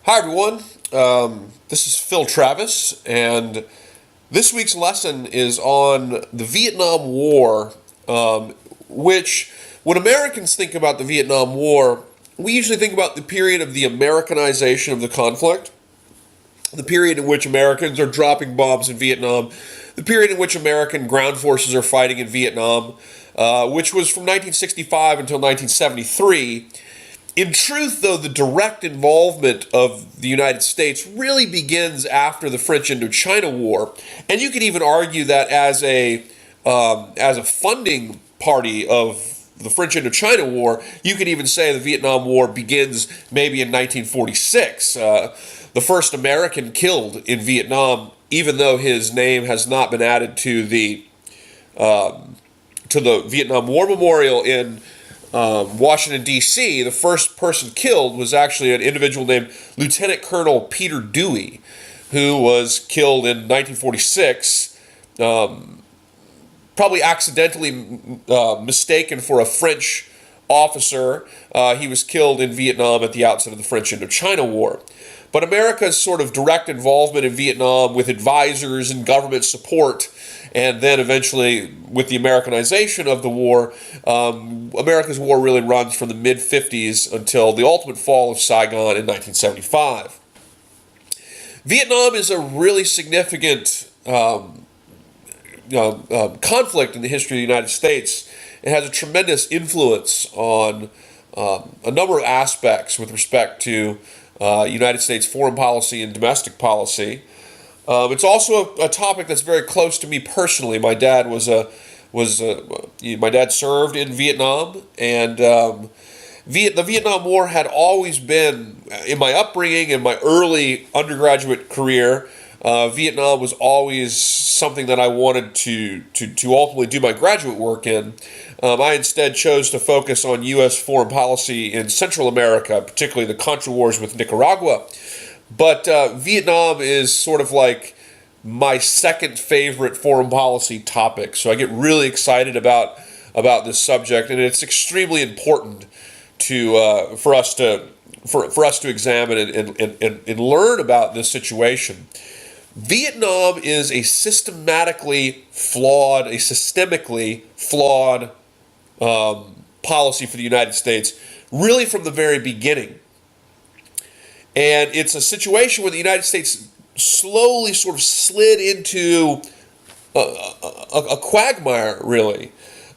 Hi, everyone. This is Phil Travis, and this week's lesson is on the Vietnam War, which, when Americans think about the Vietnam War, we usually think about the period of the Americanization of the conflict, the period in which Americans are dropping bombs in Vietnam, the period in which American ground forces are fighting in Vietnam, which was from 1965 until 1973. In truth, though, the direct involvement of the United States really begins after the French Indochina War, and you could even argue that as a funding party of the French Indochina War, you could even say the Vietnam War begins maybe in 1946. The first American killed in Vietnam, even though his name has not been added to the Vietnam War Memorial in Washington, D.C., the first person killed was actually an individual named Lieutenant Colonel Peter Dewey, who was killed in 1946, probably accidentally mistaken for a French officer. He was killed in Vietnam at the outset of the French Indochina War. But America's sort of direct involvement in Vietnam with advisors and government support, and then eventually with the Americanization of the war, America's war really runs from the mid-50s until the ultimate fall of Saigon in 1975. Vietnam is a really significant conflict in the history of the United States. It has a tremendous influence on a number of aspects with respect to United States foreign policy and domestic policy. It's also a topic that's very close to me personally. My dad my dad served in Vietnam, and the Vietnam War had always been, in my upbringing and my early undergraduate career, Vietnam was always something that I wanted to ultimately do my graduate work in. I instead chose to focus on U.S. foreign policy in Central America, particularly the Contra Wars with Nicaragua. But Vietnam is sort of like my second favorite foreign policy topic. So I get really excited about this subject, and it's extremely important for us to examine and learn about this situation. Vietnam is a systemically flawed policy for the United States, really from the very beginning. And it's a situation where the United States slowly sort of slid into a quagmire, really,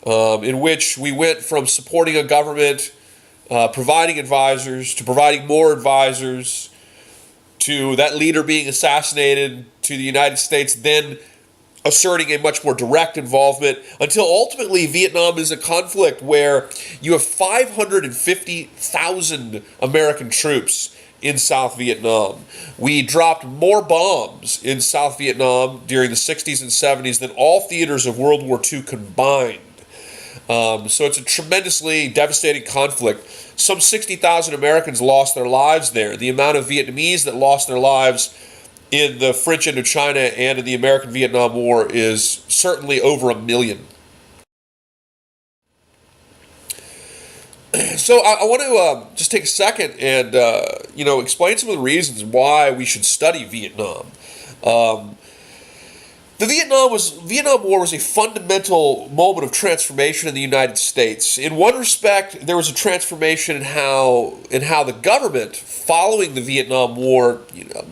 in which we went from supporting a government, providing advisors, to providing more advisors, to that leader being assassinated, to the United States then asserting a much more direct involvement, until ultimately Vietnam is a conflict where you have 550,000 American troops in South Vietnam. We dropped more bombs in South Vietnam during the 60s and 70s than all theaters of World War II combined. So it's a tremendously devastating conflict. Some 60,000 Americans lost their lives there. The amount of Vietnamese that lost their lives in the French Indochina and in the American Vietnam War is certainly over 1 million. So I want to just take a second and explain some of the reasons why we should study Vietnam. The Vietnam War was a fundamental moment of transformation in the United States. In one respect, there was a transformation in how the government, following the Vietnam War,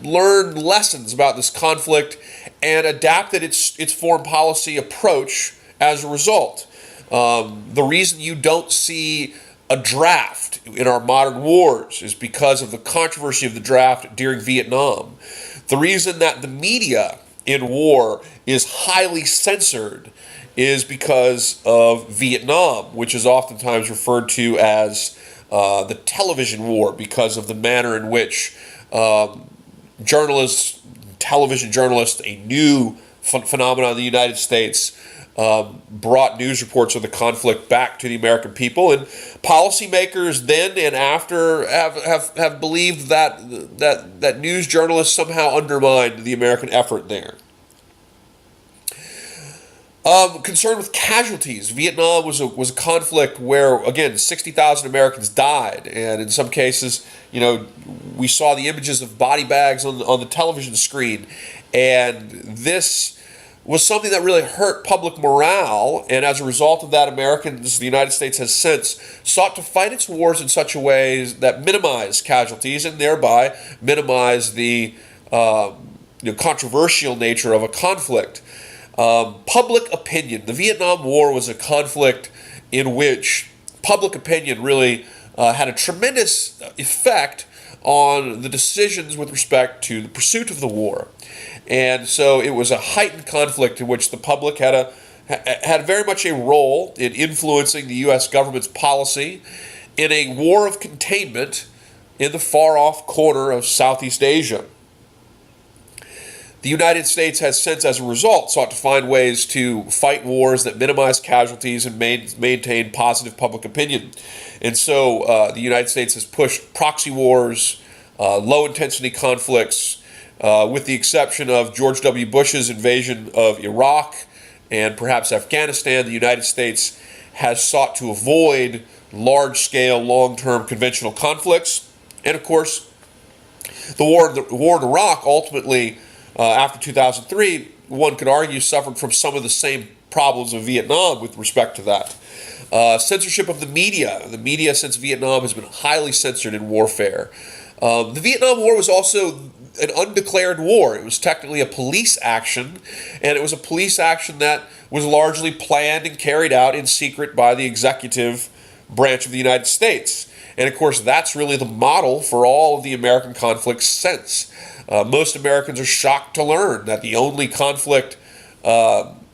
learned lessons about this conflict and adapted its foreign policy approach as a result. The reason you don't see a draft in our modern wars is because of the controversy of the draft during Vietnam. The reason that the media in war is highly censored is because of Vietnam, which is oftentimes referred to as the television war, because of the manner in which television journalists, a new phenomenon in the United States, brought news reports of the conflict back to the American people, and policymakers then and after have believed that news journalists somehow undermined the American effort there. Concerned with casualties. Vietnam was a conflict where, again, 60,000 Americans died, and in some cases, we saw the images of body bags on the television screen, and this was something that really hurt public morale, and as a result of that, the United States has since sought to fight its wars in such a way that minimize casualties and thereby minimize the controversial nature of a conflict. Public opinion. The Vietnam War was a conflict in which public opinion really had a tremendous effect on the decisions with respect to the pursuit of the war. And so it was a heightened conflict in which the public had very much a role in influencing the U.S. government's policy in a war of containment in the far-off corner of Southeast Asia. The United States has since, as a result, sought to find ways to fight wars that minimize casualties and maintain positive public opinion. And so the United States has pushed proxy wars, low-intensity conflicts, with the exception of George W. Bush's invasion of Iraq and perhaps Afghanistan. The United States has sought to avoid large-scale, long-term conventional conflicts. And, of course, the war in Iraq ultimately, after 2003, one could argue suffered from some of the same problems of Vietnam with respect to that. Censorship of the media. The media since Vietnam has been highly censored in warfare. The Vietnam War was also an undeclared war. It was technically a police action, and it was a police action that was largely planned and carried out in secret by the executive branch of the United States. And of course, that's really the model for all of the American conflicts since. Most Americans are shocked to learn that the only conflict, Americans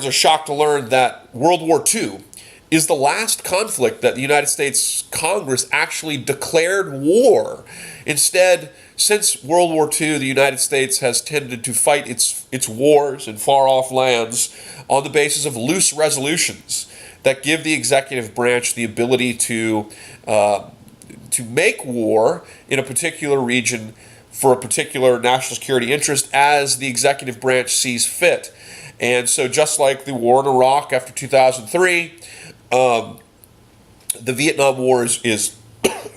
are shocked to learn that World War II is the last conflict that the United States Congress actually declared war. Instead, since World War II, the United States has tended to fight its wars in far-off lands on the basis of loose resolutions that give the executive branch the ability to make war in a particular region for a particular national security interest as the executive branch sees fit. And so just like the war in Iraq after 2003, the Vietnam War is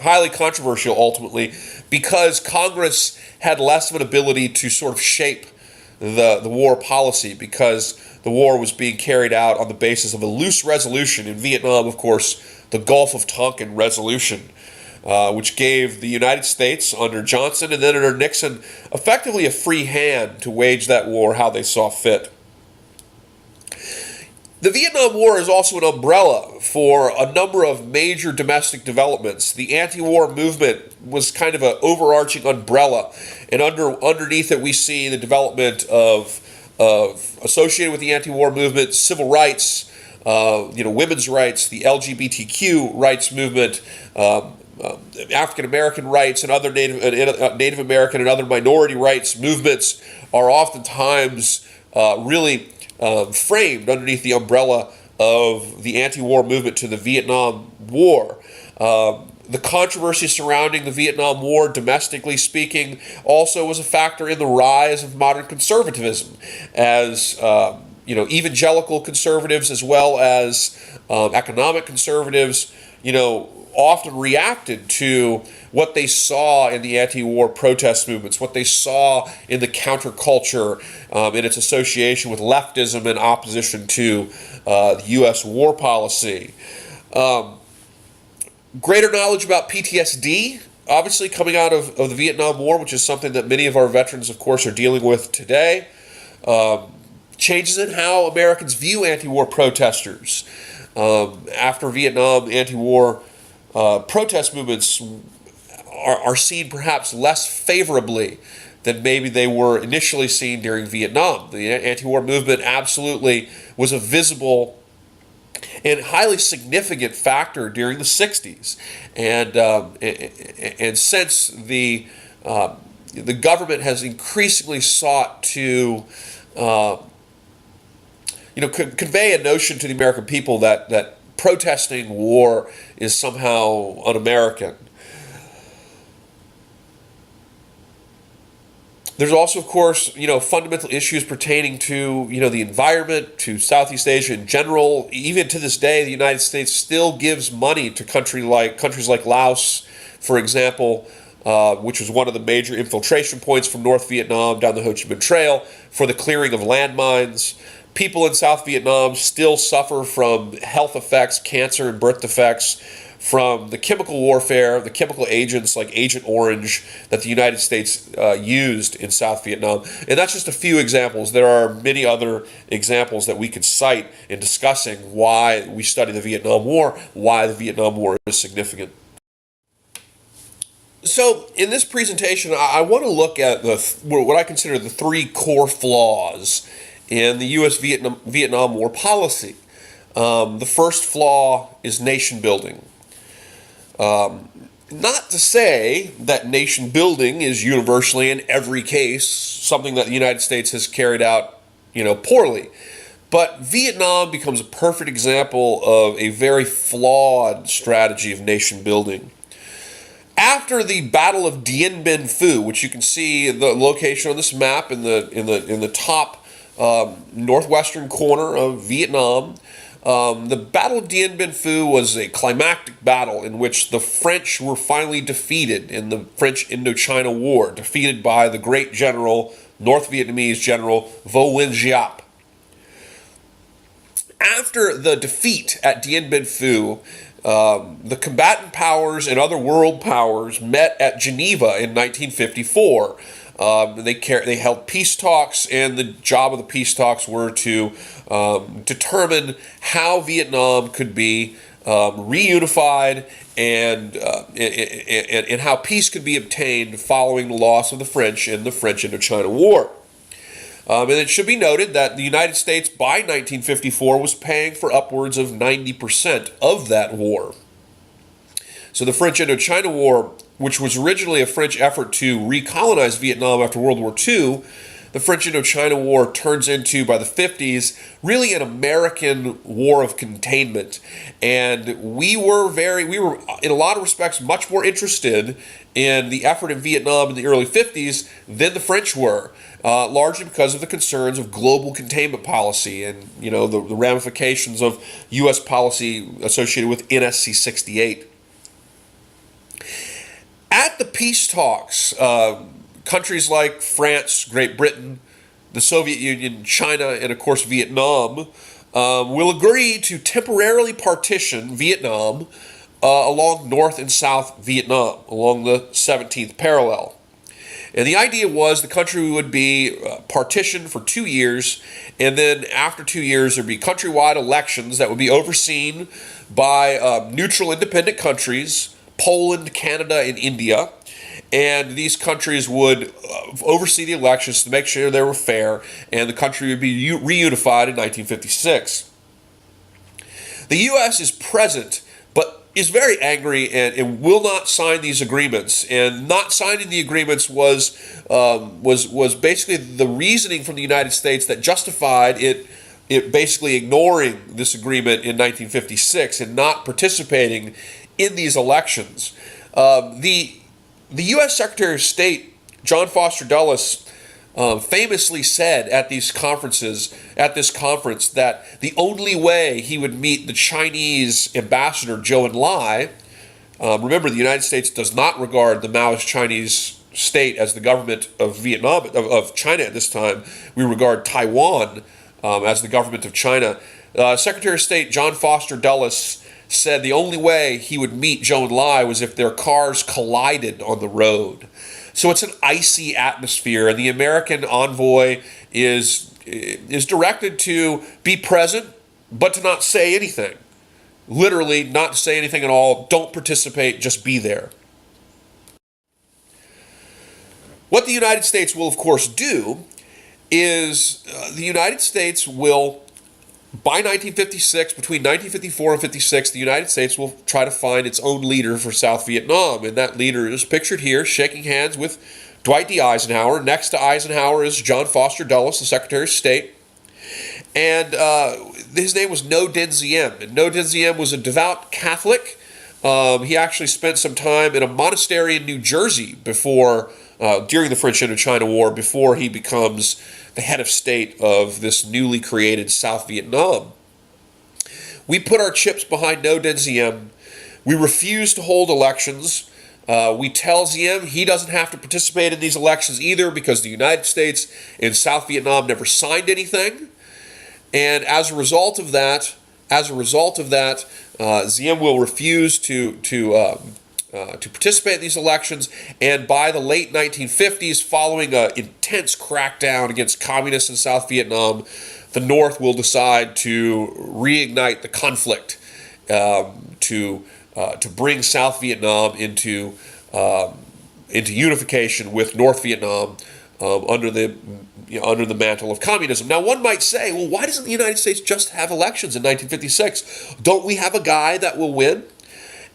highly controversial ultimately because Congress had less of an ability to sort of shape the war policy because the war was being carried out on the basis of a loose resolution. In Vietnam, of course, the Gulf of Tonkin Resolution, which gave the United States under Johnson and then under Nixon effectively a free hand to wage that war how they saw fit. The Vietnam War is also an umbrella for a number of major domestic developments. The anti-war movement was kind of an overarching umbrella, and underneath it we see the development of associated with the anti-war movement, civil rights, women's rights, the LGBTQ rights movement, African American rights, and other Native American and other minority rights movements are oftentimes really framed underneath the umbrella of the anti-war movement to the Vietnam War. The controversy surrounding the Vietnam War, domestically speaking, also was a factor in the rise of modern conservatism, as evangelical conservatives as well as economic conservatives, often reacted to what they saw in the anti-war protest movements, what they saw in the counterculture in its association with leftism and opposition to the U.S. war policy. Greater knowledge about PTSD, obviously coming out of the Vietnam War, which is something that many of our veterans, of course, are dealing with today. Changes in how Americans view anti-war protesters. After Vietnam, anti-war protest movements are seen perhaps less favorably than maybe they were initially seen during Vietnam. The anti-war movement absolutely was a visible and highly significant factor during the 60s. And since the government has increasingly sought to convey a notion to the American people that protesting war is somehow un-American. There's also, of course, fundamental issues pertaining to, the environment, to Southeast Asia in general. Even to this day, the United States still gives money to countries like Laos, for example, which was one of the major infiltration points from North Vietnam down the Ho Chi Minh Trail for the clearing of landmines. People in South Vietnam still suffer from health effects, cancer and birth defects, from the chemical warfare, the chemical agents like Agent Orange that the United States used in South Vietnam. And that's just a few examples. There are many other examples that we could cite in discussing why we study the Vietnam War, why the Vietnam War is significant. So in this presentation, I want to look at what I consider the three core flaws in the U.S. Vietnam War policy. The first flaw is nation building. Not to say that nation building is universally in every case something that the United States has carried out, poorly. But Vietnam becomes a perfect example of a very flawed strategy of nation building. After the Battle of Dien Bien Phu, which you can see the location on this map in the top northwestern corner of Vietnam. The Battle of Dien Bien Phu was a climactic battle in which the French were finally defeated in the French Indochina War, defeated by the great general, North Vietnamese general Vo Nguyen Giap. After the defeat at Dien Bien Phu, the combatant powers and other world powers met at Geneva in 1954. They held peace talks, and the job of the peace talks were to determine how Vietnam could be reunified and how peace could be obtained following the loss of the French in the French Indochina War. And it should be noted that the United States by 1954 was paying for upwards of 90% of that war. So the French Indochina War, which was originally a French effort to recolonize Vietnam after World War II, the French Indochina War turns into, by the 50s, really an American war of containment. And we were in a lot of respects, much more interested in the effort in Vietnam in the early 50s than the French were, largely because of the concerns of global containment policy and, the ramifications of U.S. policy associated with NSC 68. At the peace talks, countries like France, Great Britain, the Soviet Union, China, and of course Vietnam will agree to temporarily partition Vietnam along North and South Vietnam, along the 17th parallel. And the idea was the country would be partitioned for 2 years, and then after 2 years there'd be countrywide elections that would be overseen by neutral independent countries, Poland, Canada, and India. And these countries would oversee the elections to make sure they were fair, and the country would be reunified in 1956. The U.S. is present, but is very angry and will not sign these agreements. And not signing the agreements was basically the reasoning from the United States that justified it basically ignoring this agreement in 1956 and not participating in these elections. The U.S. Secretary of State, John Foster Dulles, famously said at this conference that the only way he would meet the Chinese ambassador, Zhou Enlai, remember the United States does not regard the Maoist Chinese state as the government of Vietnam, of China at this time. We regard Taiwan as the government of China. Secretary of State John Foster Dulles said the only way he would meet Zhou Enlai was if their cars collided on the road. So it's an icy atmosphere, and the American envoy is directed to be present, but to not say anything. Literally, not say anything at all. Don't participate, just be there. What the United States will, of course, do is the United States will, by 1956, between 1954 and 56, the United States will try to find its own leader for South Vietnam. And that leader is pictured here, shaking hands with Dwight D. Eisenhower. Next to Eisenhower is John Foster Dulles, the Secretary of State. And his name was No Dinh Diem. And No Dinh Diem was a devout Catholic He actually spent some time in a monastery in New Jersey during the French Indochina War, before he becomes the head of state of this newly created South Vietnam. We put our chips behind No Dinh Diem. We refuse to hold elections. We tell Diem he doesn't have to participate in these elections either, because the United States and South Vietnam never signed anything. And as a result of that, Diem will refuse to participate in these elections. And by the late 1950s, following an intense crackdown against communists in South Vietnam, the North will decide to reignite the conflict, to bring South Vietnam into unification with North Vietnam under the mantle of communism. Now, one might say, well, why doesn't the United States just have elections in 1956? Don't we have a guy that will win?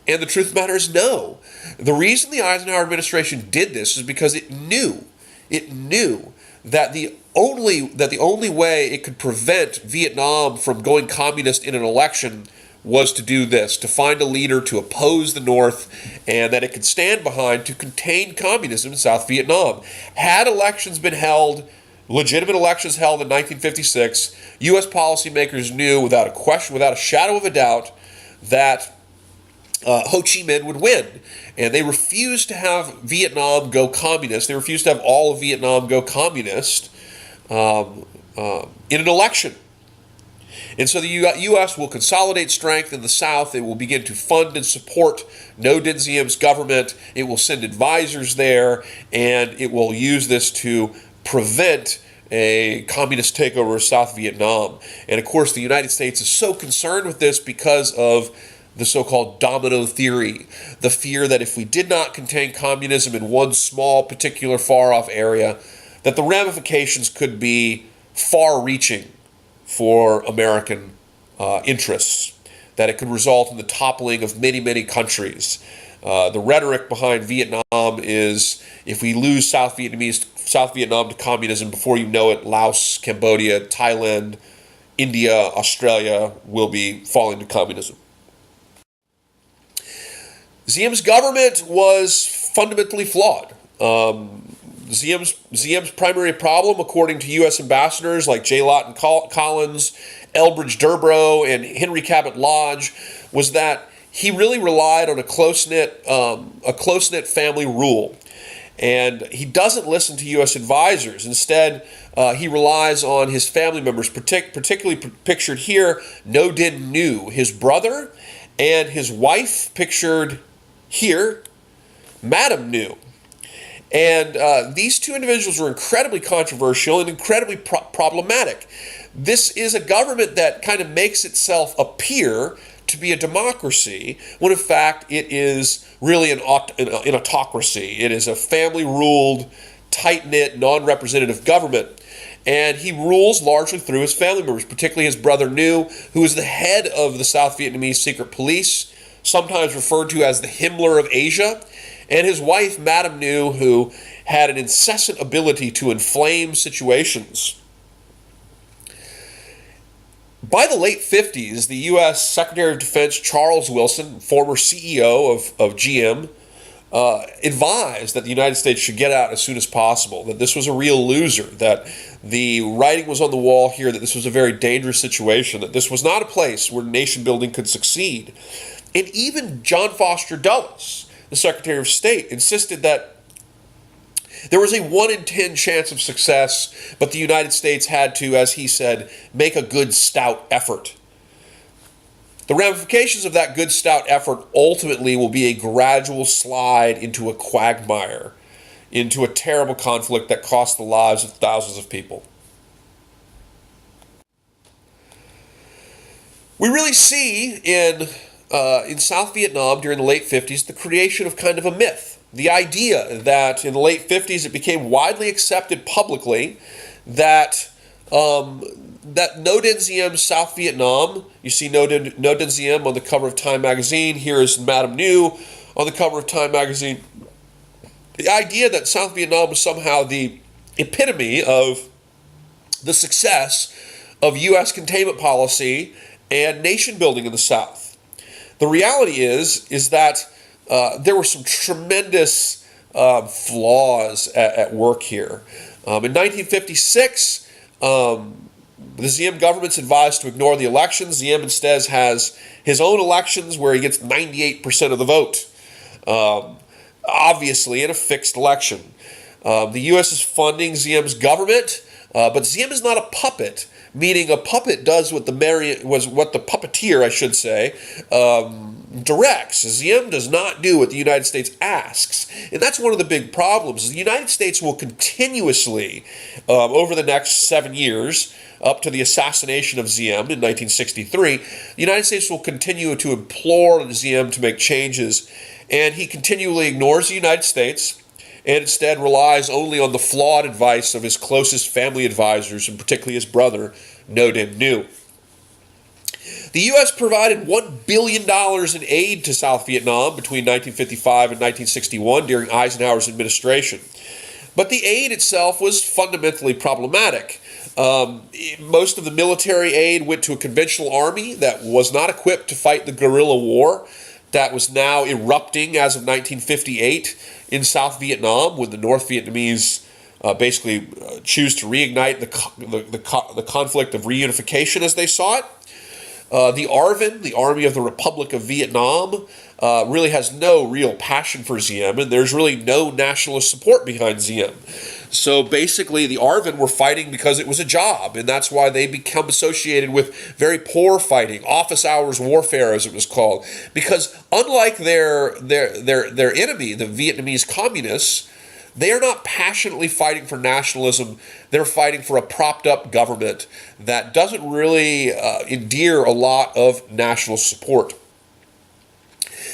And the truth of the matter is no. The reason the Eisenhower administration did this is because it knew that the only way it could prevent Vietnam from going communist in an election was to do this, to find a leader to oppose the North, and that it could stand behind to contain communism in South Vietnam. Had elections been held, legitimate elections held in 1956, U.S. policymakers knew without a question, without a shadow of a doubt, that Ho Chi Minh would win. And they refused to have Vietnam go communist. They refused to have all of Vietnam go communist in an election. And so the U.S. will consolidate strength in the South. It will begin to fund and support No Dinh Diem's government. It will send advisors there, and it will use this to prevent a communist takeover of South Vietnam. And of course, the United States is so concerned with this because of the so-called domino theory, the fear that if we did not contain communism in one small, particular, far-off area, that the ramifications could be far-reaching for American interests, that it could result in the toppling of many, many countries. The rhetoric behind Vietnam is, if we lose South Vietnam to communism, before you know it, Laos, Cambodia, Thailand, India, Australia will be falling to communism. Diem's government was fundamentally flawed. Diem's primary problem, according to U.S. ambassadors like J. Lawton Collins, Elbridge Durbrow, and Henry Cabot Lodge, was that he really relied on a close-knit family rule. And he doesn't listen to U.S. advisors. Instead, he relies on his family members, particularly pictured here, No Dinh Nhu, his brother, and his wife, pictured here, Madam Nhu. And these two individuals were incredibly controversial and incredibly problematic. This is a government that kind of makes itself appear to be a democracy, when in fact it is really an autocracy. It is a family-ruled, tight-knit, non-representative government. And he rules largely through his family members, particularly his brother Nhu, who is the head of the South Vietnamese secret police, sometimes referred to as the Himmler of Asia, and his wife, Madam Nhu, who had an incessant ability to inflame situations. By the late 50s, the U.S. Secretary of Defense Charles Wilson, former CEO of GM, advised that the United States should get out as soon as possible, that this was a real loser, that the writing was on the wall here, that this was a very dangerous situation, that this was not a place where nation building could succeed. And even John Foster Dulles, the Secretary of State, insisted that there was a 1 in 10 chance of success, but the United States had to, as he said, make a good, stout effort. The ramifications of that good, stout effort ultimately will be a gradual slide into a quagmire, into a terrible conflict that cost the lives of thousands of people. We really see in South Vietnam during the late 50s the creation of kind of a myth. The idea that in the late 50s it became widely accepted publicly that that No Dinh Diem, South Vietnam, you see No Dinh Diem on the cover of Time magazine, here is Madam Nhu on the cover of Time magazine. The idea that South Vietnam was somehow the epitome of the success of U.S. containment policy and nation building in the South. The reality is that there were some tremendous flaws at work here. In 1956, the Ziem government's advised to ignore the elections. Ziem instead has his own elections where he gets 98% of the vote, obviously in a fixed election. The U.S. is funding Ziem's government, but Ziem is not a puppet, meaning a puppet does what the puppeteer, I should say, directs. Ziem does not do what the United States asks. And that's one of the big problems. The United States will continuously, over the next 7 years, up to the assassination of Ziem in 1963, the United States will continue to implore Ziem to make changes, and he continually ignores the United States and instead relies only on the flawed advice of his closest family advisors, and particularly his brother, Ngo Dinh Nhu. The U.S. provided $1 billion in aid to South Vietnam between 1955 and 1961 during Eisenhower's administration. But the aid itself was fundamentally problematic. Most of the military aid went to a conventional army that was not equipped to fight the guerrilla war that was now erupting as of 1958 in South Vietnam, when the North Vietnamese basically choose to reignite the conflict of reunification as they saw it. The ARVN, the Army of the Republic of Vietnam, really has no real passion for Ziem, and there's really no nationalist support behind Ziem. So basically, the ARVN were fighting because it was a job, and that's why they become associated with very poor fighting, office hours warfare, as it was called. Because unlike their enemy, the Vietnamese communists, they are not passionately fighting for nationalism. They're fighting for a propped-up government that doesn't really endear a lot of national support.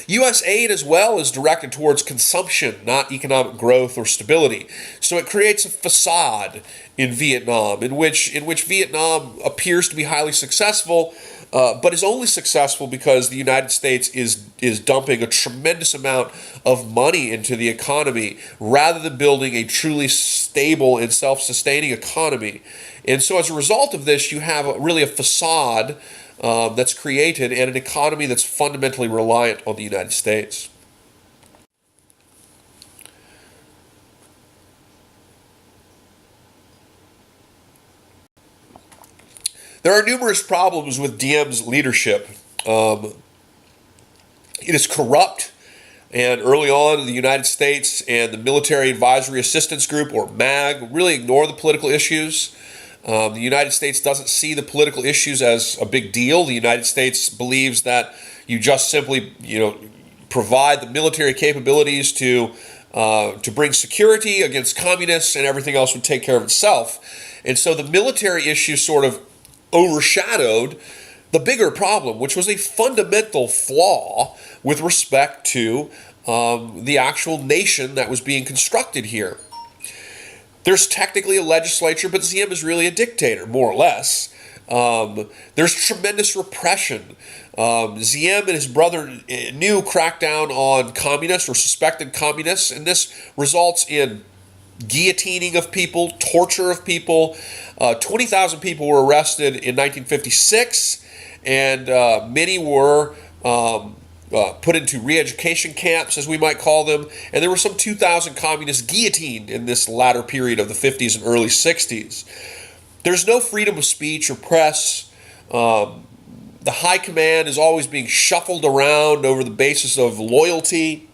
U.S. aid as well is directed towards consumption, not economic growth or stability. So it creates a facade in Vietnam in which Vietnam appears to be highly successful, but is only successful because the United States is dumping a tremendous amount of money into the economy rather than building a truly stable and self-sustaining economy. And so as a result of this, you have really a facade that's created and an economy that's fundamentally reliant on the United States. There are numerous problems with Diem's leadership. It is corrupt, and early on, the United States and the Military Advisory Assistance Group, or MAG, really ignore the political issues. The United States doesn't see the political issues as a big deal. The United States believes that you just simply, provide the military capabilities to bring security against communists, and everything else would take care of itself. And so the military issue sort of overshadowed the bigger problem, which was a fundamental flaw with respect to the actual nation that was being constructed here. There's technically a legislature, but Ziem is really a dictator, more or less. There's tremendous repression. Ziem and his brother Nhu cracked down on communists or suspected communists, and this results in guillotining of people, torture of people. 20,000 people were arrested in 1956, and many were put into re-education camps, as we might call them, and there were some 2,000 communists guillotined in this latter period of the 50s and early 60s. There's no freedom of speech or press. The high command is always being shuffled around over the basis of loyalty,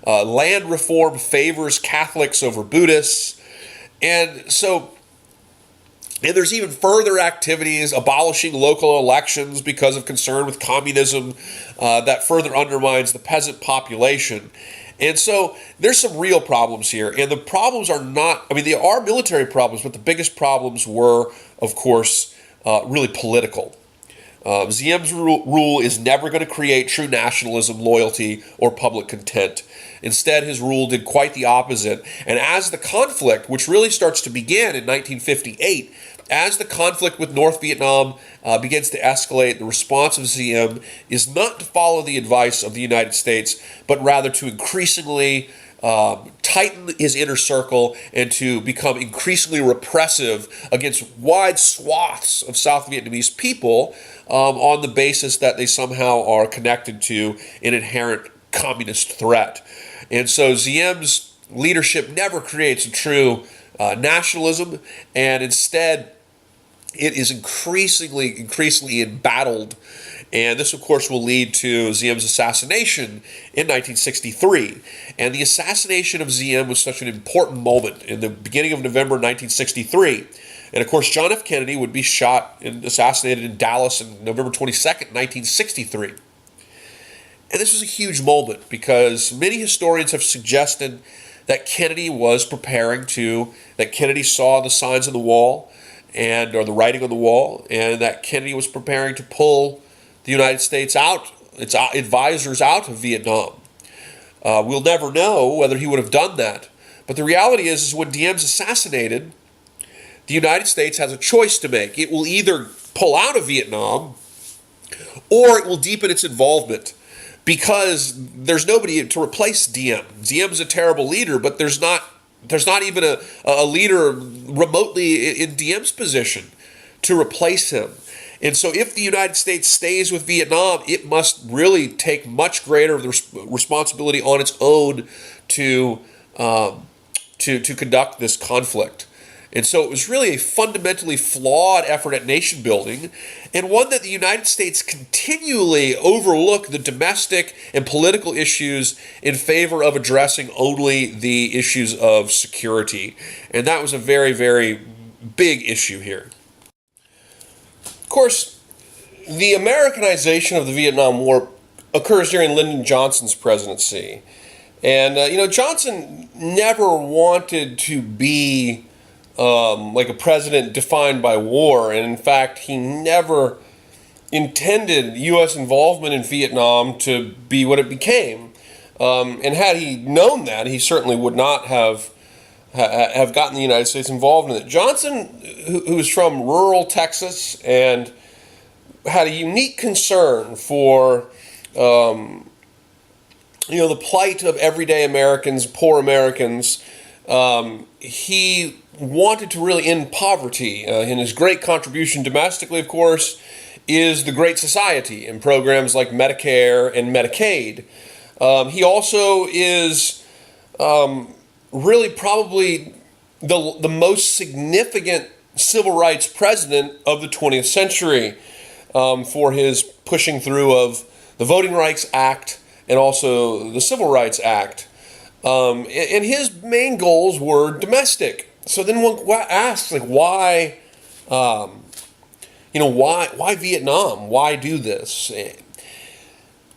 land reform favors Catholics over Buddhists, and there's even further activities abolishing local elections because of concern with communism that further undermines the peasant population. And so there's some real problems here. And the problems are they are military problems, but the biggest problems were, of course, really political. Ziem's rule is never going to create true nationalism, loyalty, or public content. Instead, his rule did quite the opposite. And as the conflict, which really starts to begin in 1958, as the conflict with North Vietnam begins to escalate, the response of Ziem is not to follow the advice of the United States, but rather to increasingly tighten his inner circle and to become increasingly repressive against wide swaths of South Vietnamese people on the basis that they somehow are connected to an inherent communist threat. And so Diem's leadership never creates a true nationalism, and instead it is increasingly embattled. And this, of course, will lead to Diem's assassination in 1963. And the assassination of Diem was such an important moment in the beginning of November 1963. And, of course, John F. Kennedy would be shot and assassinated in Dallas on November 22nd, 1963. And this was a huge moment because many historians have suggested that Kennedy saw the signs on the wall or the writing on the wall, and that Kennedy was preparing to pull the United States out, its advisors out of Vietnam. We'll never know whether he would have done that. But the reality is when Diem's assassinated, the United States has a choice to make. It will either pull out of Vietnam or it will deepen its involvement, because there's nobody to replace Diem. Diem's a terrible leader, but there's not even a leader remotely in Diem's position to replace him. And so if the United States stays with Vietnam, it must really take much greater responsibility on its own to conduct this conflict. And so it was really a fundamentally flawed effort at nation building, and one that the United States continually overlooked the domestic and political issues in favor of addressing only the issues of security. And that was a very, very big issue here. Of course, the Americanization of the Vietnam War occurs during Lyndon Johnson's presidency. And, Johnson never wanted to be like a president defined by war. And in fact, he never intended U.S. involvement in Vietnam to be what it became. And had he known that, he certainly would not have gotten the United States involved in it. Johnson, who's from rural Texas and had a unique concern for the plight of everyday Americans, poor Americans. He wanted to really end poverty. And his great contribution domestically, of course, is the Great Society and programs like Medicare and Medicaid. He also is really probably the most significant civil rights president of the 20th century for his pushing through of the Voting Rights Act and also the Civil Rights Act. And his main goals were domestic. So then one asks, why Vietnam? Why do this?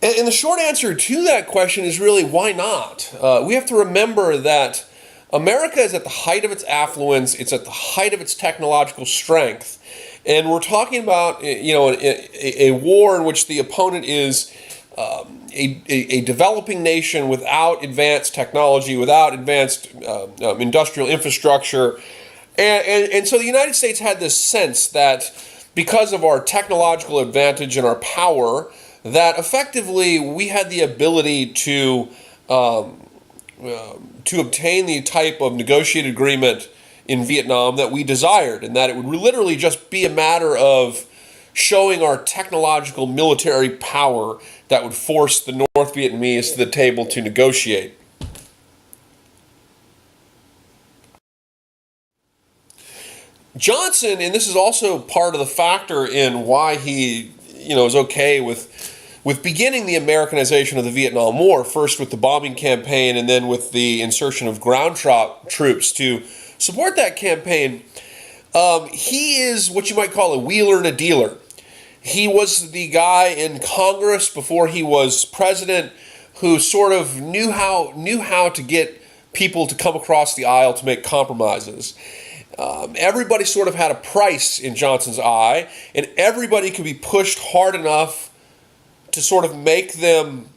And the short answer to that question is really, why not? We have to remember that America is at the height of its affluence. It's at the height of its technological strength. And we're talking about, a war in which the opponent is a developing nation without advanced technology, without advanced industrial infrastructure. And so the United States had this sense that because of our technological advantage and our power, that effectively we had the ability to obtain the type of negotiated agreement in Vietnam that we desired, and that it would literally just be a matter of showing our technological military power that would force the North Vietnamese to the table to negotiate. Johnson, and this is also part of the factor in why he, is okay with beginning the Americanization of the Vietnam War, first with the bombing campaign and then with the insertion of ground troops to support that campaign. He is what you might call a wheeler and a dealer. He was the guy in Congress before he was president who sort of knew how to get people to come across the aisle to make compromises. Everybody sort of had a price in Johnson's eye, and everybody could be pushed hard enough to sort of make them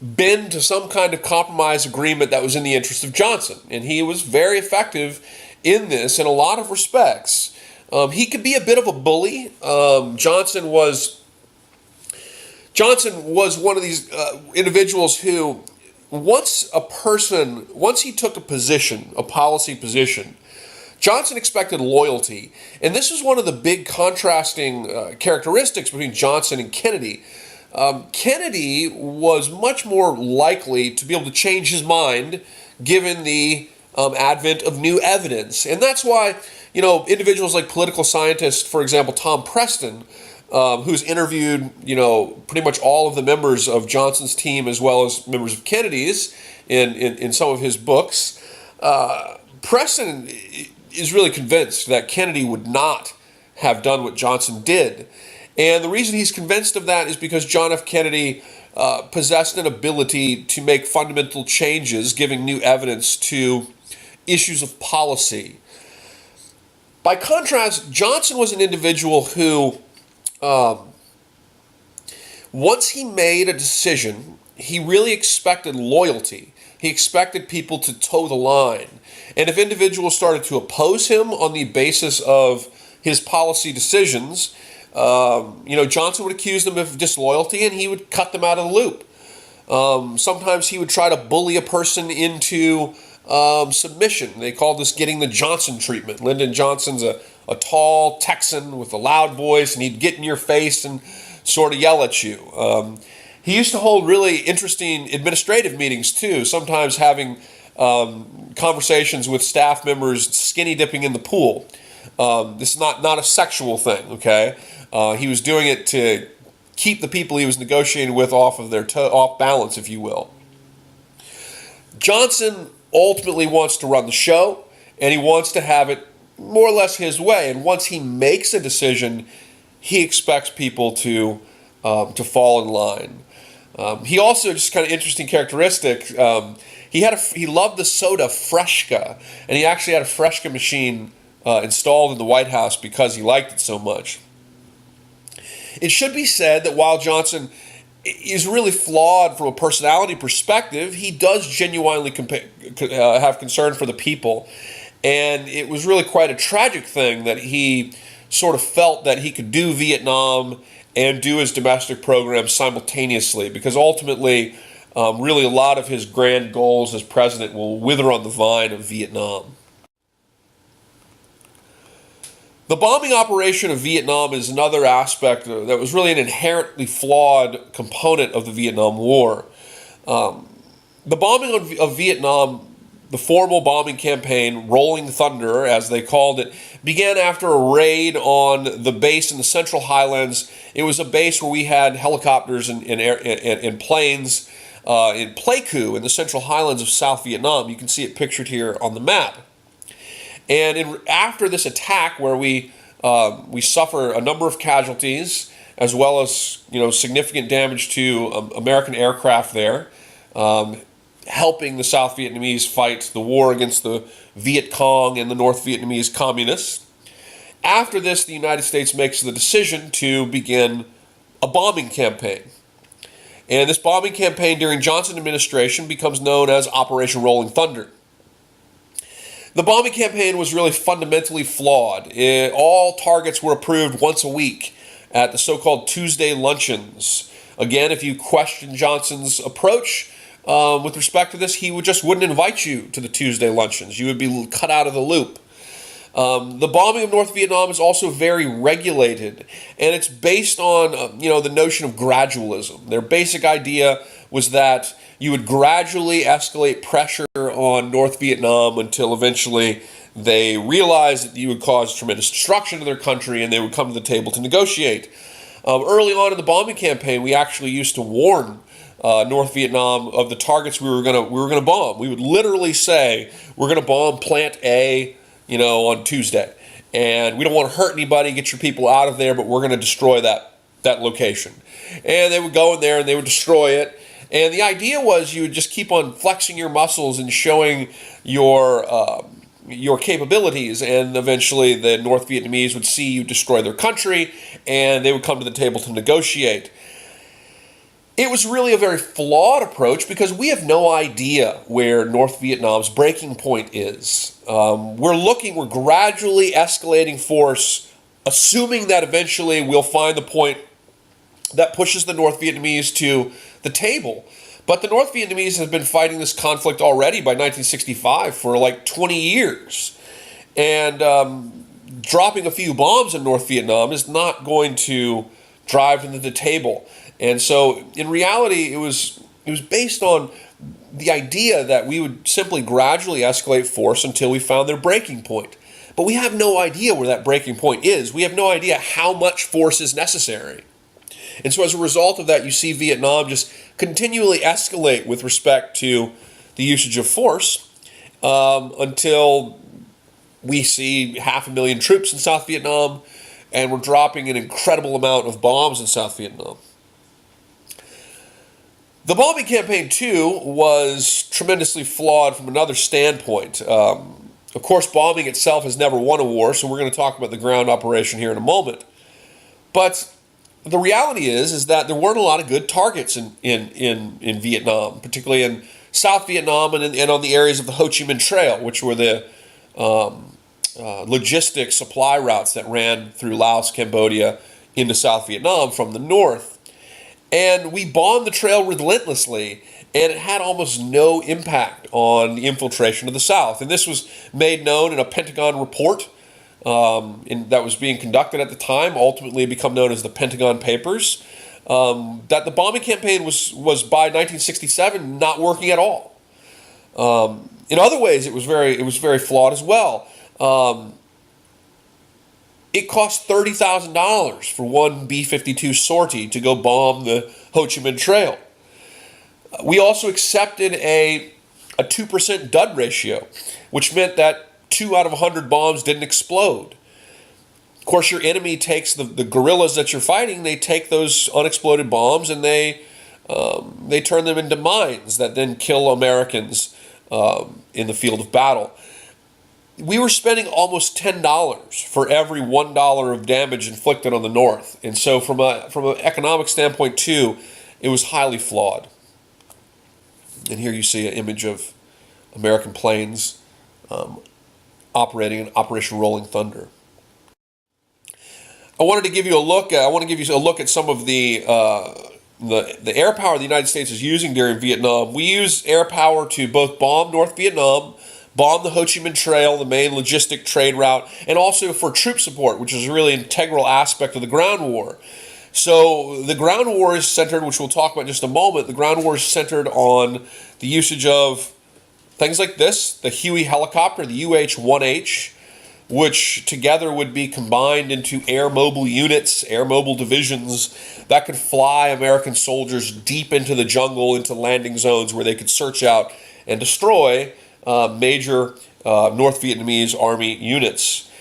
bend to some kind of compromise agreement that was in the interest of Johnson. And he was very effective in this in a lot of respects. He could be a bit of a bully. Johnson was one of these individuals who once he took a position, a policy position, Johnson expected loyalty. And this was one of the big contrasting characteristics between Johnson and Kennedy. Kennedy was much more likely to be able to change his mind given the advent of new evidence. And that's why, individuals like political scientist, for example, Tom Preston, who's interviewed, pretty much all of the members of Johnson's team as well as members of Kennedy's in some of his books. Preston is really convinced that Kennedy would not have done what Johnson did. And the reason he's convinced of that is because John F. Kennedy possessed an ability to make fundamental changes, giving new evidence to issues of policy. By contrast, Johnson was an individual who, once he made a decision, he really expected loyalty. He expected people to toe the line. And if individuals started to oppose him on the basis of his policy decisions, Johnson would accuse them of disloyalty and he would cut them out of the loop. Sometimes he would try to bully a person into submission. They called this getting the Johnson treatment. Lyndon Johnson's a tall Texan with a loud voice, and he'd get in your face and sort of yell at you. He used to hold really interesting administrative meetings too, sometimes having conversations with staff members skinny dipping in the pool. This is not a sexual thing, okay? He was doing it to keep the people he was negotiating with off of their off balance, if you will. Johnson ultimately wants to run the show, and he wants to have it more or less his way. And once he makes a decision, he expects people to fall in line. He also, just kind of interesting characteristic, he loved the soda Freshka, and he actually had a Freshka machine installed in the White House because he liked it so much. It should be said that while Johnson is really flawed from a personality perspective, he does genuinely have concern for the people. And it was really quite a tragic thing that he sort of felt that he could do Vietnam and do his domestic program simultaneously, because ultimately, really a lot of his grand goals as president will wither on the vine of Vietnam. The bombing operation of Vietnam is another aspect that was really an inherently flawed component of the Vietnam War. The bombing of Vietnam, the formal bombing campaign, Rolling Thunder, as they called it, began after a raid on the base in the Central Highlands. It was a base where we had helicopters and planes in Pleiku in the Central Highlands of South Vietnam. You can see it pictured here on the map. And after this attack, where we suffer a number of casualties as well as significant damage to American aircraft there, helping the South Vietnamese fight the war against the Viet Cong and the North Vietnamese communists. After this, the United States makes the decision to begin a bombing campaign. And this bombing campaign during Johnson administration becomes known as Operation Rolling Thunder. The bombing campaign was really fundamentally flawed. All targets were approved once a week at the so-called Tuesday luncheons. Again, if you question Johnson's approach with respect to this, he wouldn't invite you to the Tuesday luncheons. You would be cut out of the loop. The bombing of North Vietnam is also very regulated, and it's based on the notion of gradualism. Their basic idea was that you would gradually escalate pressure on North Vietnam until eventually they realized that you would cause tremendous destruction to their country and they would come to the table to negotiate. Early on in the bombing campaign, we actually used to warn North Vietnam of the targets we were gonna bomb. We would literally say, we're gonna bomb Plant A, on Tuesday, and we don't want to hurt anybody, get your people out of there, but we're gonna destroy that location. And they would go in there and they would destroy it. And the idea was you would just keep on flexing your muscles and showing your capabilities, and eventually the North Vietnamese would see you destroy their country, and they would come to the table to negotiate. It was really a very flawed approach because we have no idea where North Vietnam's breaking point is. We're gradually escalating force, assuming that eventually we'll find the point that pushes the North Vietnamese to the table. But the North Vietnamese have been fighting this conflict already by 1965 for like 20 years. And dropping a few bombs in North Vietnam is not going to drive them to the table. And so in reality, it was based on the idea that we would simply gradually escalate force until we found their breaking point. But we have no idea where that breaking point is. We have no idea how much force is necessary. And so as a result of that, you see Vietnam just continually escalate with respect to the usage of force until we see 500,000 troops in South Vietnam, and we're dropping an incredible amount of bombs in South Vietnam. The bombing campaign, too, was tremendously flawed from another standpoint. Of course, bombing itself has never won a war, so we're going to talk about the ground operation here in a moment. But the reality is that there weren't a lot of good targets in Vietnam, particularly in South Vietnam and on the areas of the Ho Chi Minh Trail, which were the logistic supply routes that ran through Laos, Cambodia, into South Vietnam from the north. And we bombed the trail relentlessly, and it had almost no impact on the infiltration of the South. And this was made known in a Pentagon report that was being conducted at the time, ultimately become known as the Pentagon Papers, that the bombing campaign was by 1967 not working at all. In other ways, it was very flawed as well. It cost $30,000 for one B-52 sortie to go bomb the Ho Chi Minh Trail. We also accepted a 2% dud ratio, which meant that 2 out of 100 bombs didn't explode. Of course, your enemy takes the guerrillas that you're fighting, they take those unexploded bombs and they turn them into mines that then kill Americans in the field of battle. We were spending almost $10 for every $1 of damage inflicted on the North. And so from an economic standpoint, too, it was highly flawed. And here you see an image of American planes operating in Operation Rolling Thunder. I wanted to give you a look. I want to give you a look at some of the air power the United States is using during Vietnam. We use air power to both bomb North Vietnam, bomb the Ho Chi Minh Trail, the main logistic trade route, and also for troop support, which is a really integral aspect of the ground war. So the ground war is centered, which we'll talk about in just a moment, the ground war is centered on the usage of things like this, the Huey helicopter, the UH-1H, which together would be combined into air mobile units, air mobile divisions that could fly American soldiers deep into the jungle, into landing zones where they could search out and destroy major North Vietnamese army units.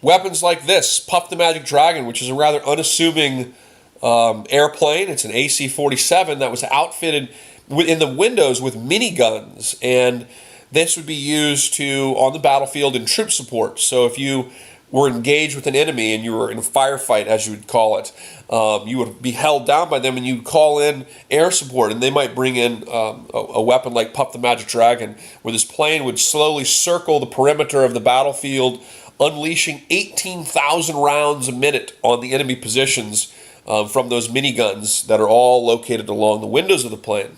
Weapons like this, Puff the Magic Dragon, which is a rather unassuming airplane. It's an AC-47 that was outfitted in the windows with miniguns, and this would be used on the battlefield in troop support. So if you were engaged with an enemy and you were in a firefight, as you would call it, you would be held down by them and you'd call in air support, and they might bring in a weapon like Puff the Magic Dragon, where this plane would slowly circle the perimeter of the battlefield, unleashing 18,000 rounds a minute on the enemy positions from those miniguns that are all located along the windows of the plane.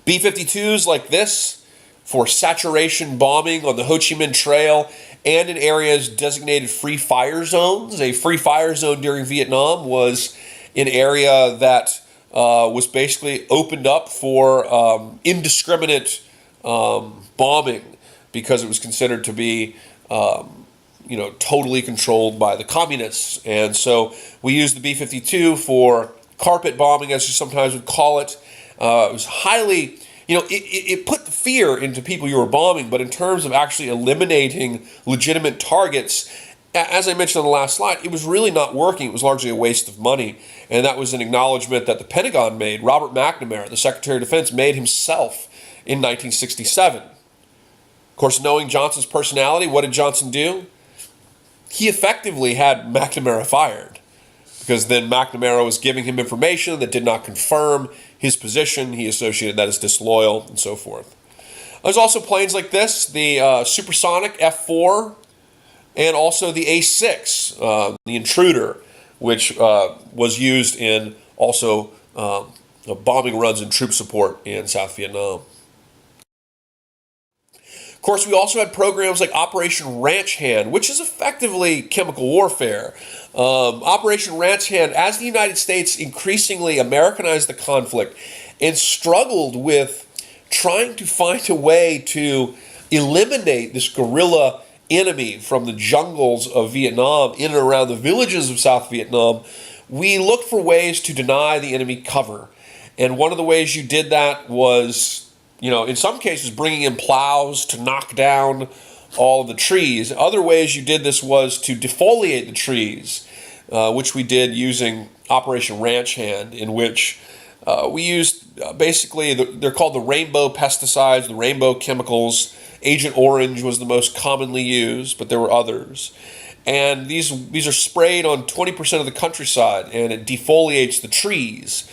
B-52s like this for saturation bombing on the Ho Chi Minh Trail and in areas designated free fire zones. A free fire zone during Vietnam was an area that was basically opened up for indiscriminate bombing because it was considered to be totally controlled by the communists. And so we used the B-52 for carpet bombing, as you sometimes would call it. It was highly, it put the fear into people you were bombing, but in terms of actually eliminating legitimate targets, as I mentioned on the last slide, it was really not working. It was largely a waste of money. And that was an acknowledgement that the Pentagon made. Robert McNamara, the Secretary of Defense, made himself in 1967. Of course, knowing Johnson's personality, what did Johnson do? He effectively had McNamara fired, because then McNamara was giving him information that did not confirm his position. He associated that as disloyal and so forth. There's also planes like this, the supersonic F-4 and also the A-6, the Intruder, which was used in also bombing runs and troop support in South Vietnam. Of course, we also had programs like Operation Ranch Hand, which is effectively chemical warfare. Operation Ranch Hand, as the United States increasingly Americanized the conflict and struggled with trying to find a way to eliminate this guerrilla enemy from the jungles of Vietnam in and around the villages of South Vietnam, we looked for ways to deny the enemy cover. And one of the ways you did that was, in some cases, bringing in plows to knock down all of the trees. Other ways you did this was to defoliate the trees, which we did using Operation Ranch Hand, in which we used basically, they're called the rainbow pesticides, the rainbow chemicals. Agent Orange was the most commonly used, but there were others. And these are sprayed on 20% of the countryside, and it defoliates the trees.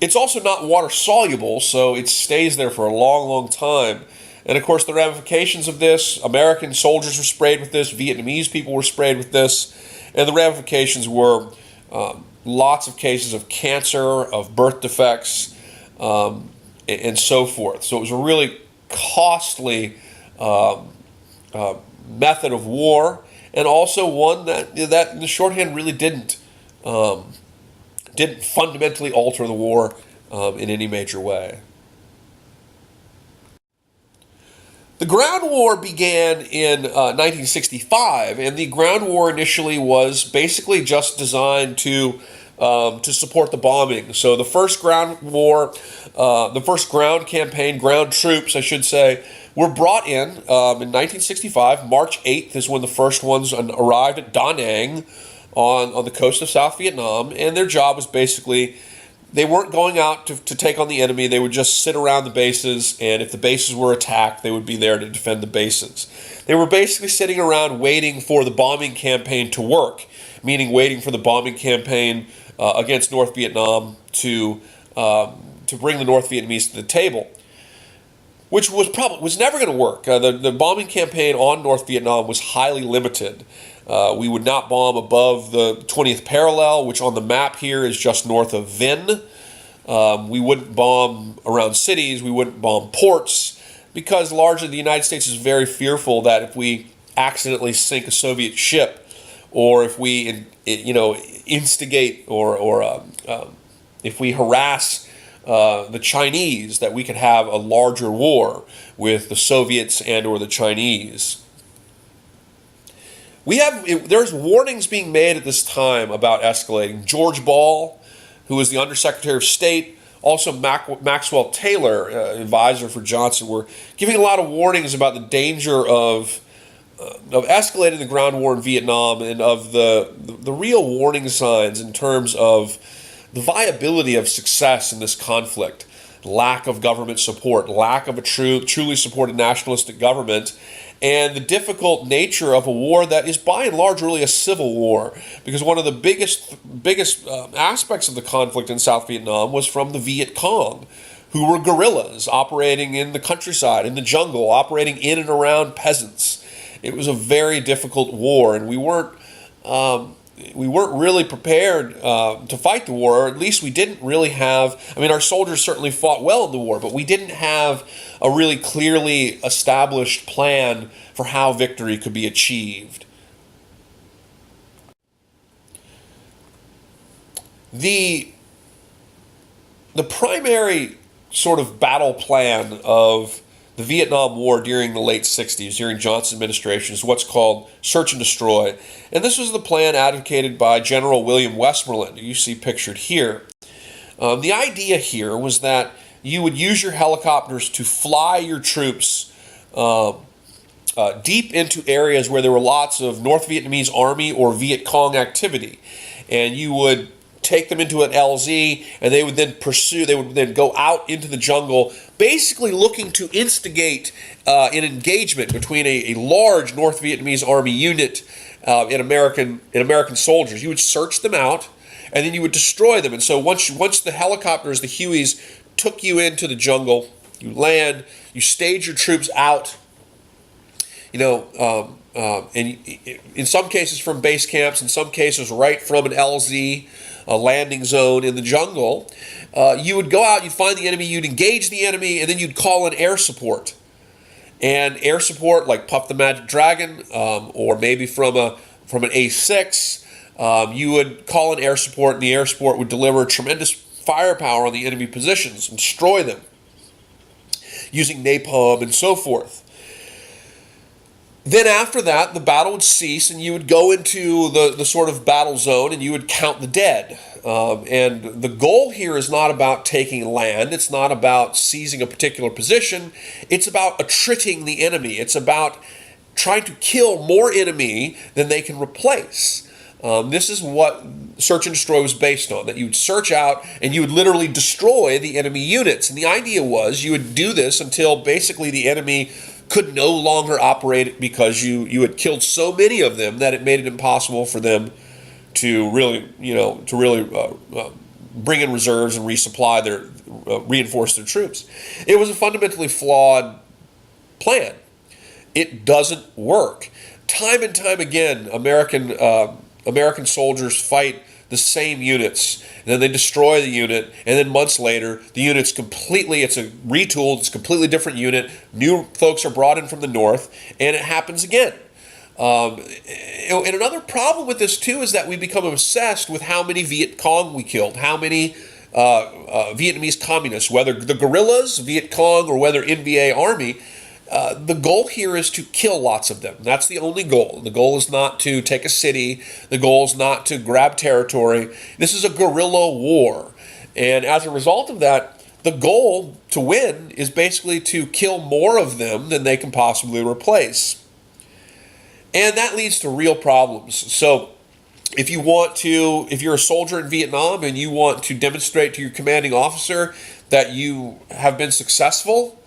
It's also not water soluble, so it stays there for a long, long time. And of course, the ramifications of this, American soldiers were sprayed with this, Vietnamese people were sprayed with this, and the ramifications were lots of cases of cancer, of birth defects, and so forth. So it was a really costly method of war, and also one that the shorthand really didn't fundamentally alter the war in any major way. The ground war began in 1965, and the ground war initially was basically just designed to support the bombing. So the first ground war, the first ground campaign, ground troops, I should say, were brought in 1965. March 8th is when the first ones arrived at Da Nang on the coast of South Vietnam, and their job was basically, they weren't going out to take on the enemy. They would just sit around the bases, and if the bases were attacked, they would be there to defend the bases. They were basically sitting around waiting for the bombing campaign to work, meaning waiting for the bombing campaign against North Vietnam to bring the North Vietnamese to the table, which was never going to work. The bombing campaign on North Vietnam was highly limited. We would not bomb above the 20th parallel, which on the map here is just north of Vinh. We wouldn't bomb around cities. We wouldn't bomb ports, because largely the United States is very fearful that if we accidentally sink a Soviet ship, or if we instigate or if we harass the Chinese, that we could have a larger war with the Soviets and or the Chinese. There's warnings being made at this time about escalating. George Ball, who was the Undersecretary of State, also Maxwell Taylor, advisor for Johnson, were giving a lot of warnings about the danger of escalating the ground war in Vietnam, and of the real warning signs in terms of the viability of success in this conflict. Lack of government support, lack of a truly supported nationalistic government, and the difficult nature of a war that is by and large really a civil war, because one of the biggest aspects of the conflict in South Vietnam was from the Viet Cong, who were guerrillas operating in the countryside, in the jungle, operating in and around peasants. It was a very difficult war, and we weren't really prepared to fight the war, or at least we didn't really have, our soldiers certainly fought well in the war, but we didn't have a really clearly established plan for how victory could be achieved. The primary sort of battle plan of the Vietnam War during the late 60s, during Johnson administration, is what's called search and destroy. And this was the plan advocated by General William Westmoreland, who you see pictured here. The idea here was that you would use your helicopters to fly your troops deep into areas where there were lots of North Vietnamese Army or Viet Cong activity. And you would take them into an LZ, and they would then go out into the jungle, basically looking to instigate an engagement between a large North Vietnamese Army unit and American soldiers. You would search them out, and then you would destroy them. And so once the helicopters, the Hueys, took you into the jungle, you land, you stage your troops out, and in some cases from base camps, in some cases right from an LZ. a landing zone in the jungle, you would go out, you'd find the enemy, you'd engage the enemy, and then you'd call in air support. And air support, like Puff the Magic Dragon, or maybe from an A6, you would call in air support, and the air support would deliver tremendous firepower on the enemy positions and destroy them using napalm and so forth. Then after that, the battle would cease, and you would go into the sort of battle zone, and you would count the dead. And the goal here is not about taking land. It's not about seizing a particular position. It's about attriting the enemy. It's about trying to kill more enemy than they can replace. This is what Search and Destroy was based on, that you would search out and you would literally destroy the enemy units. And the idea was you would do this until basically the enemy could no longer operate, because you had killed so many of them that it made it impossible for them to really bring in reserves and resupply reinforce their troops. It was a fundamentally flawed plan. It doesn't work. Time and time again, American soldiers fight the same units, and then they destroy the unit, and then months later, the unit's it's a retooled, it's a completely different unit, new folks are brought in from the north, and it happens again. And another problem with this, too, is that we become obsessed with how many Viet Cong we killed, how many Vietnamese communists, whether the guerrillas, Viet Cong, or whether NVA Army. The goal here is to kill lots of them. That's the only goal. The goal is not to take a city. The goal is not to grab territory. This is a guerrilla war. And as a result of that, the goal to win is basically to kill more of them than they can possibly replace. And that leads to real problems. So if you're a soldier in Vietnam and you want to demonstrate to your commanding officer that you have been successful,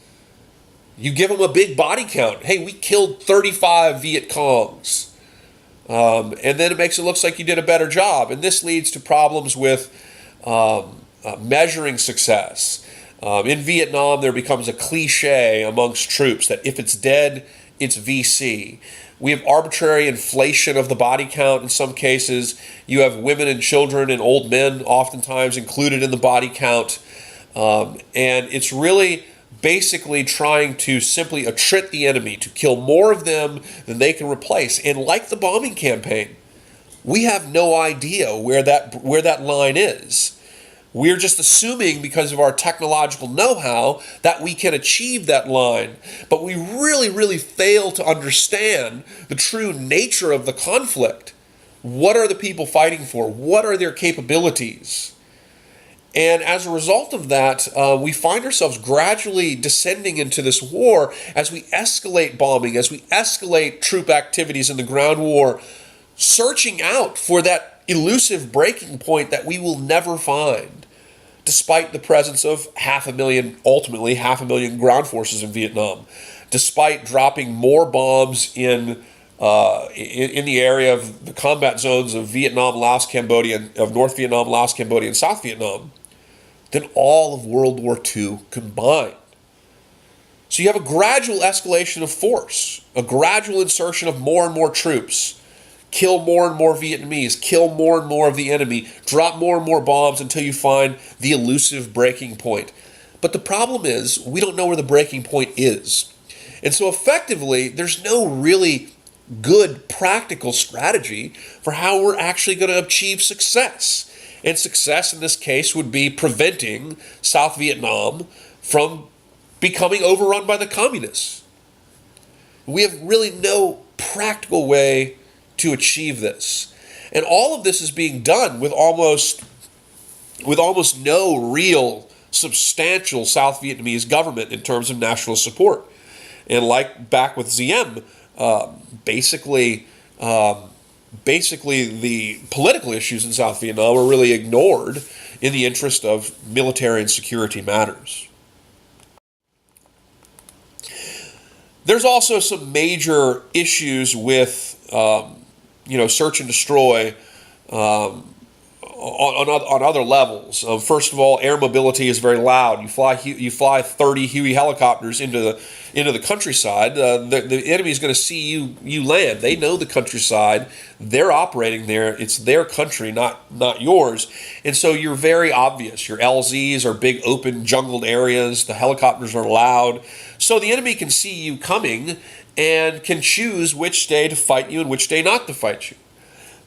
you give them a big body count. Hey, we killed 35 Viet Congs. And then it makes it look like you did a better job. And this leads to problems with measuring success. In Vietnam, there becomes a cliche amongst troops that if it's dead, it's VC. We have arbitrary inflation of the body count in some cases. You have women and children and old men oftentimes included in the body count. And it's really basically trying to simply attrit the enemy, to kill more of them than they can replace. And like the bombing campaign, we have no idea where that line is. We're just assuming, because of our technological know-how, that we can achieve that line. But we really, really fail to understand the true nature of the conflict. What are the people fighting for? What are their capabilities? And as a result of that, we find ourselves gradually descending into this war as we escalate bombing, as we escalate troop activities in the ground war, searching out for that elusive breaking point that we will never find, despite the presence of ultimately half a million ground forces in Vietnam, despite dropping more bombs in the area of the combat zones of Vietnam, Laos, Cambodia, of North Vietnam, Laos, Cambodia, and South Vietnam, than all of World War II combined. So you have a gradual escalation of force, a gradual insertion of more and more troops, kill more and more Vietnamese, kill more and more of the enemy, drop more and more bombs until you find the elusive breaking point. But the problem is, we don't know where the breaking point is. And so effectively, there's no really good practical strategy for how we're actually going to achieve success. And success in this case would be preventing South Vietnam from becoming overrun by the communists. We have really no practical way to achieve this. And all of this is being done with almost no real substantial South Vietnamese government in terms of national support. And like back with Diem, basically the political issues in South Vietnam were really ignored in the interest of military and security matters. There's also some major issues with, search and destroy on other levels. First of all, air mobility is very loud. You fly 30 Huey helicopters into the countryside. The enemy is going to see you land. They know the countryside. They're operating there. It's their country, not yours. And so you're very obvious. Your LZs are big open jungled areas. The helicopters are loud. So the enemy can see you coming and can choose which day to fight you and which day not to fight you.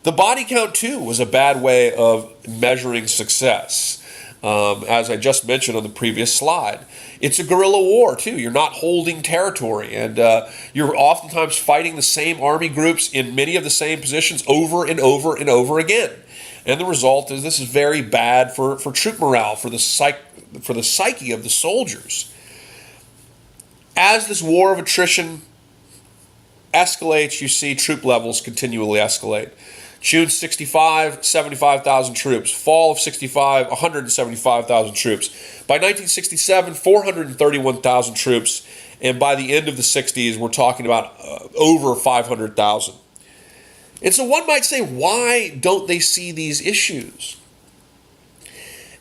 The body count, too, was a bad way of measuring success, as I just mentioned on the previous slide. It's a guerrilla war, too. You're not holding territory, and you're oftentimes fighting the same army groups in many of the same positions over and over and over again. And the result is this is very bad for troop morale, for the psyche of the soldiers. As this war of attrition escalates, you see troop levels continually escalate. June 65, 75,000 troops. Fall of 65, 175,000 troops. By 1967, 431,000 troops. And by the end of the 60s, we're talking about over 500,000. And so one might say, why don't they see these issues?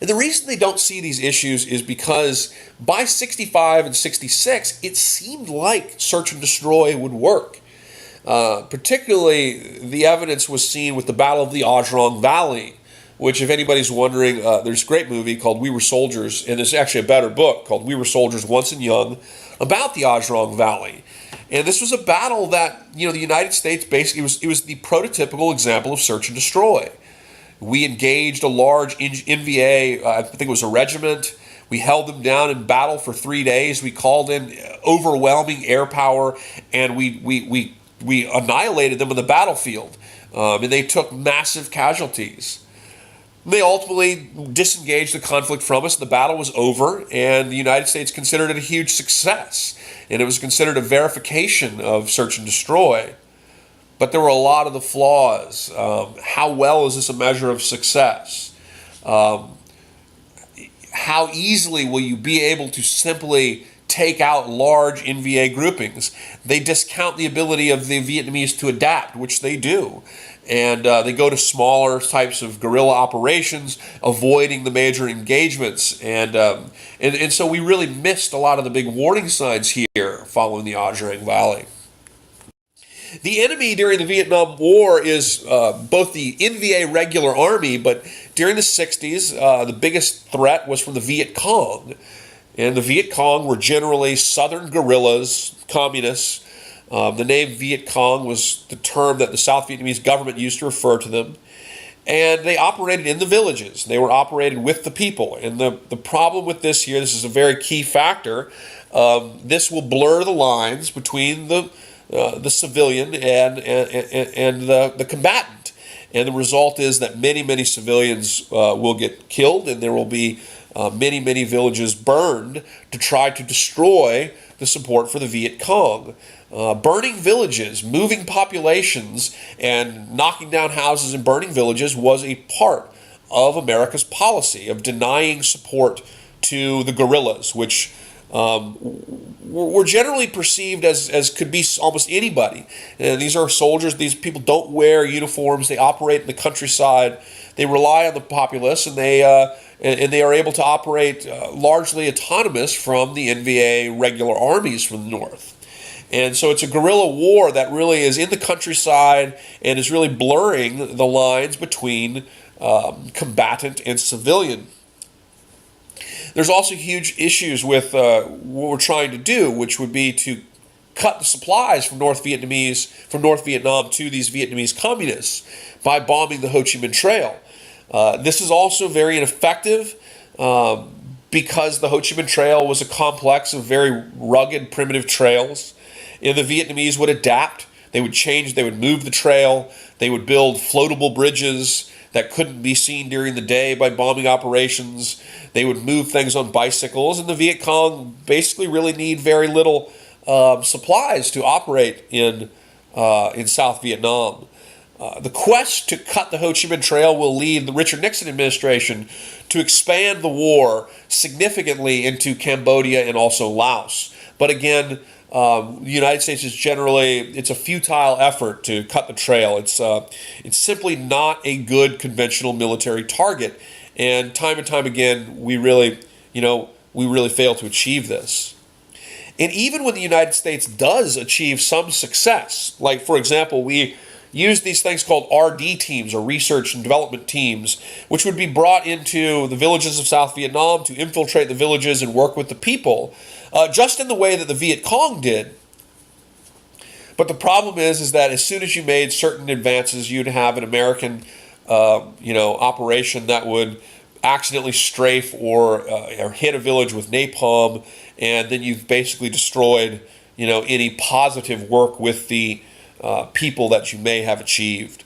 And the reason they don't see these issues is because by 65 and 66, it seemed like search and destroy would work. Particularly, the evidence was seen with the Battle of the Ojrong Valley, which, if anybody's wondering, there's a great movie called We Were Soldiers, and there's actually a better book called We Were Soldiers Once and Young about the Ojrong Valley. And this was a battle that, the United States basically, it was the prototypical example of search and destroy. We engaged a large NVA, I think it was a regiment. We held them down in battle for 3 days. We called in overwhelming air power, and we annihilated them on the battlefield, and they took massive casualties. They ultimately disengaged the conflict from us. The battle was over, and the United States considered it a huge success, and it was considered a verification of search and destroy. But there were a lot of the flaws. How well is this a measure of success? How easily will you be able to simply take out large NVA groupings? They discount the ability of the Vietnamese to adapt, which they do. And they go to smaller types of guerrilla operations, avoiding the major engagements. And so we really missed a lot of the big warning signs here following the Ojrang Valley. The enemy during the Vietnam War is both the NVA regular army, but during the 60s, the biggest threat was from the Viet Cong. And the Viet Cong were generally southern guerrillas, communists. The name Viet Cong was the term that the South Vietnamese government used to refer to them. And they operated in the villages. They were operated with the people. And the problem with this here, this is a very key factor, this will blur the lines between the civilian and the combatant. And the result is that many civilians will get killed, and there will be many villages burned to try to destroy the support for the Viet Cong. Burning villages, moving populations, and knocking down houses and burning villages was a part of America's policy of denying support to the guerrillas, which were generally perceived as could be almost anybody. These are soldiers. These people don't wear uniforms. They operate in the countryside. They rely on the populace, and they are able to operate largely autonomous from the NVA regular armies from the north. And so it's a guerrilla war that really is in the countryside and is really blurring the lines between combatant and civilian. There's also huge issues with what we're trying to do, which would be to cut the supplies from North Vietnam to these Vietnamese communists by bombing the Ho Chi Minh Trail. This is also very ineffective because the Ho Chi Minh Trail was a complex of very rugged, primitive trails. And the Vietnamese would adapt. They would change. They would move the trail. They would build floatable bridges that couldn't be seen during the day by bombing operations. They would move things on bicycles. And the Viet Cong basically really need very little supplies to operate in South Vietnam. The quest to cut the Ho Chi Minh Trail will lead the Richard Nixon administration to expand the war significantly into Cambodia and also Laos. But again, The United States is generally, it's a futile effort to cut the trail. It's simply not a good conventional military target, and time again, we really fail to achieve this. And even when the United States does achieve some success, like for example, we use these things called RD teams, or research and development teams, which would be brought into the villages of South Vietnam to infiltrate the villages and work with the people, just in the way that the Viet Cong did. But the problem is that as soon as you made certain advances, you'd have an American, operation that would accidentally strafe or hit a village with napalm, and then you've basically destroyed, any positive work with the people that you may have achieved.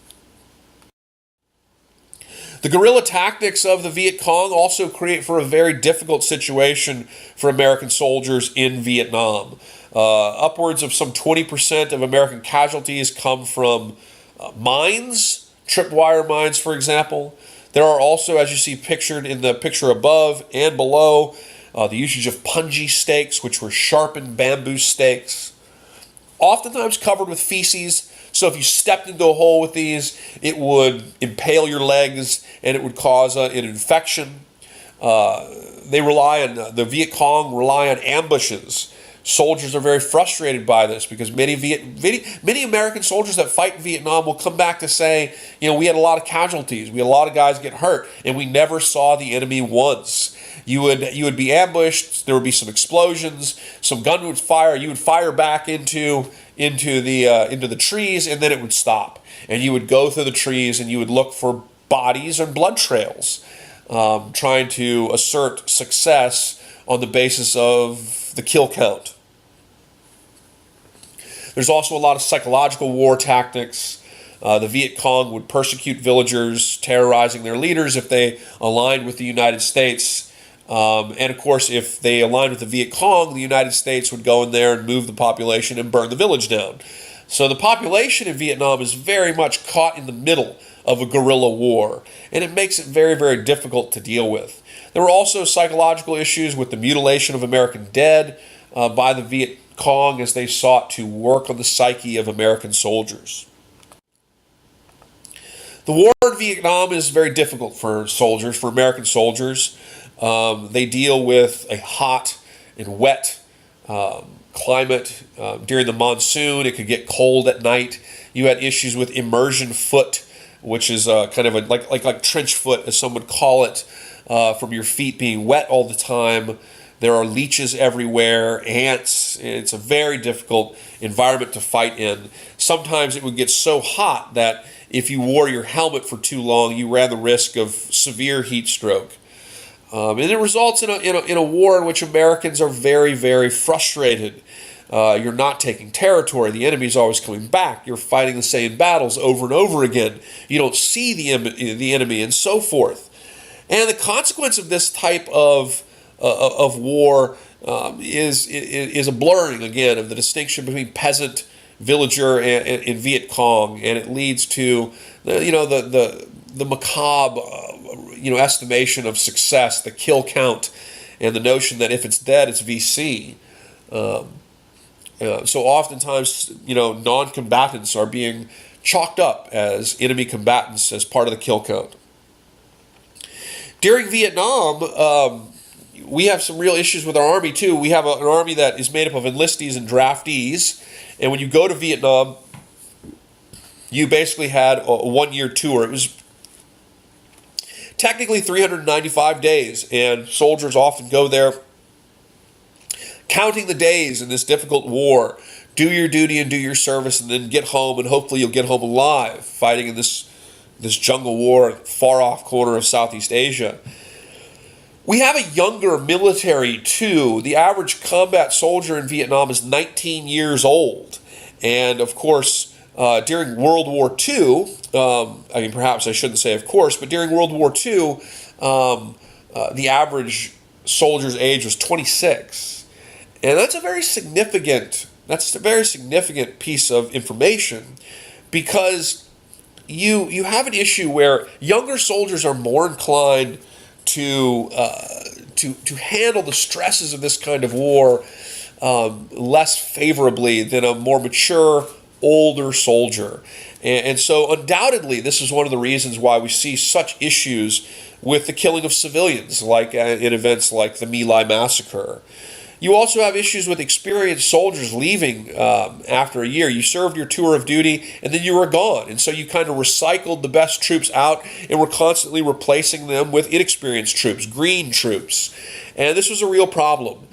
The guerrilla tactics of the Viet Cong also create for a very difficult situation for American soldiers in Vietnam. Upwards of some 20% of American casualties come from mines, tripwire mines, for example. There are also, as you see pictured in the picture above and below, the usage of punji stakes, which were sharpened bamboo stakes, oftentimes covered with feces. So if you stepped into a hole with these, it would impale your legs and it would cause an infection. The Viet Cong rely on ambushes. Soldiers are very frustrated by this because many American soldiers that fight in Vietnam will come back to say, we had a lot of casualties, we had a lot of guys get hurt, and we never saw the enemy once. You would be ambushed, there would be some explosions, some gun would fire, you would fire back into the trees, and then it would stop. And you would go through the trees and you would look for bodies and blood trails, trying to assert success on the basis of the kill count. There's also a lot of psychological war tactics. The Viet Cong would persecute villagers, terrorizing their leaders if they aligned with the United States. And of course, if they aligned with the Viet Cong, the United States would go in there and move the population and burn the village down. So the population in Vietnam is very much caught in the middle of a guerrilla war, and it makes it very, very difficult to deal with. There were also psychological issues with the mutilation of American dead by the Viet Cong as they sought to work on the psyche of American soldiers. The war in Vietnam is very difficult for American soldiers. They deal with a hot and wet climate. During the monsoon, it could get cold at night. You had issues with immersion foot, which is kind of like trench foot, as some would call it, from your feet being wet all the time. There are leeches everywhere, ants. It's a very difficult environment to fight in. Sometimes it would get so hot that if you wore your helmet for too long, you ran the risk of severe heat stroke. And it results in a war in which Americans are very, very frustrated. You're not taking territory. The enemy's always coming back. You're fighting the same battles over and over again. You don't see the enemy, and so forth. And the consequence of this type of war is a blurring again of the distinction between peasant, villager, and Viet Cong, and it leads to the macabre estimation of success, the kill count, and the notion that if it's dead, it's VC. So oftentimes, non-combatants are being chalked up as enemy combatants as part of the kill count. During Vietnam, we have some real issues with our army too. We have an army that is made up of enlistees and draftees, and when you go to Vietnam, you basically had a one-year tour. It was technically 395 days, and soldiers often go there counting the days in this difficult war. Do your duty and do your service, and then get home, and hopefully you'll get home alive, fighting in this jungle war, far off corner of Southeast Asia. We have a younger military too. The average combat soldier in Vietnam is 19 years old, and of course, during World War II, perhaps I shouldn't say of course, but during World War II, the average soldier's age was 26, and that's a very significant piece of information, because you have an issue where younger soldiers are more inclined to handle the stresses of this kind of war less favorably than a more mature, older soldier. And so undoubtedly, this is one of the reasons why we see such issues with the killing of civilians, like in events like the My Lai massacre. You also have issues with experienced soldiers leaving after a year. You served your tour of duty and then you were gone. And so you kind of recycled the best troops out and were constantly replacing them with inexperienced troops, green troops. And this was a real problem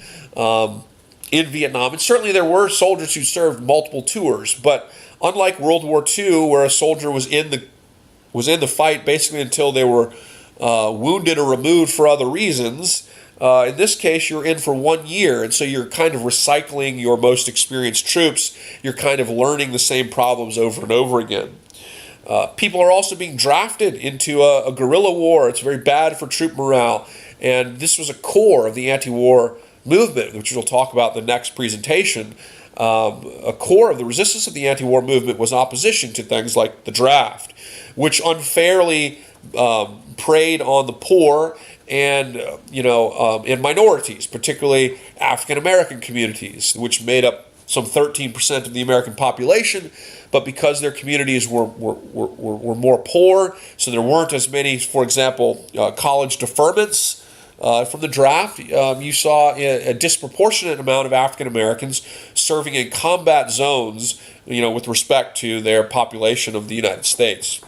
in Vietnam. And certainly there were soldiers who served multiple tours. But unlike World War II, where a soldier was in the fight basically until they were wounded or removed for other reasons, in this case, you're in for 1 year, and so you're kind of recycling your most experienced troops. You're kind of learning the same problems over and over again. People are also being drafted into a guerrilla war. It's very bad for troop morale, and this was a core of the anti-war movement, which we'll talk about in the next presentation. A core of the resistance of the anti-war movement was opposition to things like the draft, which unfairly preyed on the poor and in minorities, particularly African American communities, which made up some 13% of the American population. But because their communities were more poor, so there weren't as many, for example, college deferments from the draft, you saw a disproportionate amount of African Americans serving in combat zones, with respect to their population of the United States.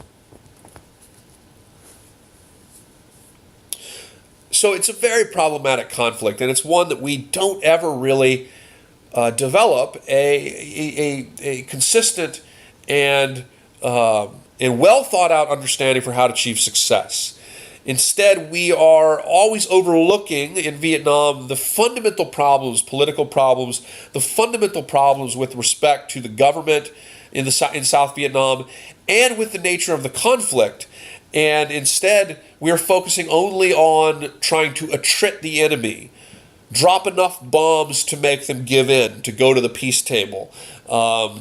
So it's a very problematic conflict, and it's one that we don't ever really develop a consistent and well thought out understanding for how to achieve success. Instead, we are always overlooking in Vietnam the fundamental problems, political problems, the fundamental problems with respect to the government in South Vietnam and with the nature of the conflict. And instead, we are focusing only on trying to attrit the enemy, drop enough bombs to make them give in, to go to the peace table,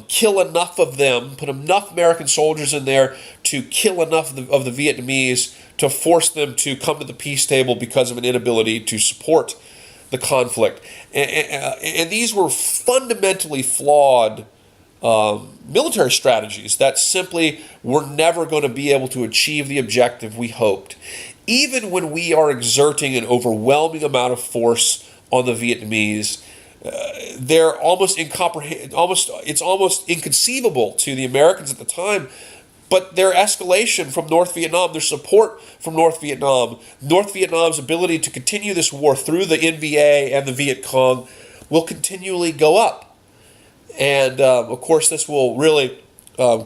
kill enough of them, put enough American soldiers in there to kill enough of the Vietnamese to force them to come to the peace table because of an inability to support the conflict. And these were fundamentally flawed military strategies that simply were never going to be able to achieve the objective we hoped. Even when we are exerting an overwhelming amount of force on the Vietnamese, they're it's almost inconceivable to the Americans at the time. But their escalation from North Vietnam, their support from North Vietnam's ability to continue this war through the NVA and the Viet Cong will continually go up. And, of course, this will really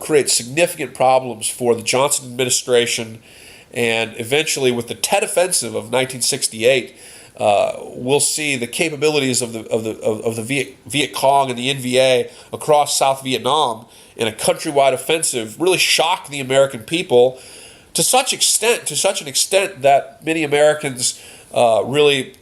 create significant problems for the Johnson administration. And eventually, with the Tet Offensive of 1968, we'll see the capabilities of the Viet Cong and the NVA across South Vietnam in a countrywide offensive really shock the American people to such an extent that many Americans really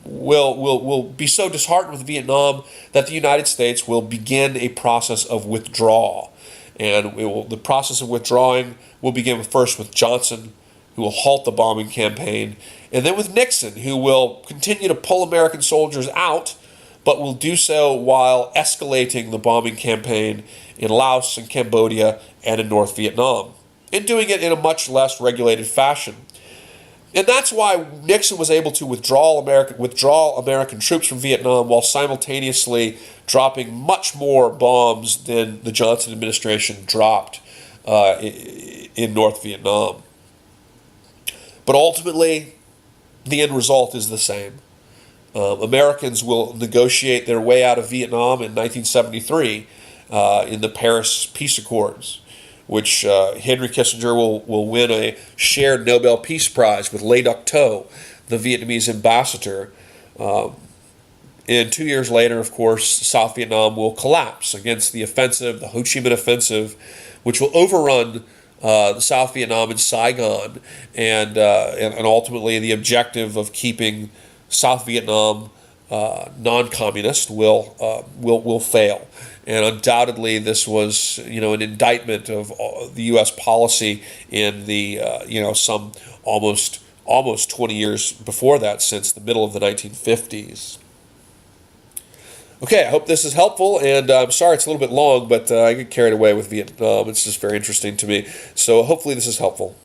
will be so disheartened with Vietnam that the United States will begin a process of withdrawal. And the process of withdrawing will begin first with Johnson, who will halt the bombing campaign, and then with Nixon, who will continue to pull American soldiers out, but will do so while escalating the bombing campaign in Laos and Cambodia and in North Vietnam, and doing it in a much less regulated fashion. And that's why Nixon was able to withdraw American troops from Vietnam while simultaneously dropping much more bombs than the Johnson administration dropped in North Vietnam. But ultimately, the end result is the same. Americans will negotiate their way out of Vietnam in 1973 in the Paris Peace Accords, which Henry Kissinger will win a shared Nobel Peace Prize with Le Duc Tho, the Vietnamese ambassador. And 2 years later, of course, South Vietnam will collapse against the offensive, the Ho Chi Minh Offensive, which will overrun the South Vietnam and Saigon, and ultimately the objective of keeping South Vietnam non-communist will fail. And undoubtedly, this was an indictment of the U.S. policy in the some almost 20 years before that, since the middle of the 1950s. Okay, I hope this is helpful, and I'm sorry it's a little bit long, but I get carried away with Vietnam. It's just very interesting to me. So hopefully this is helpful.